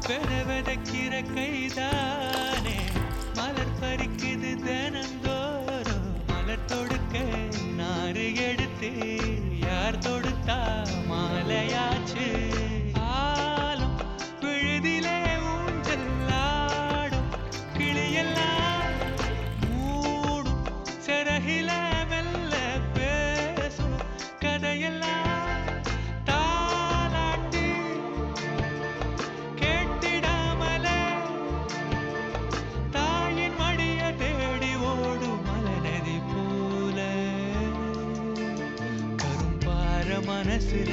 பெறவதக்கிற கைதானே மலர் பறிக்குது தினந்தோறும் மலர் தொடுக்க நாறு எடுத்து யார் தொடுத்தா மாலையாச்சு ஆலும் விழுதிலே ஊஞ்சல் ஆடும் கிளியெல்லாம் மூடும் சிறகில மெல்ல பேசும் கதையெல்லாம் தாலாட்டி கேட்டிடாமலே தாயின் மடிய தேடி ஓடும் மலநதி போல கரும்பார மனசுல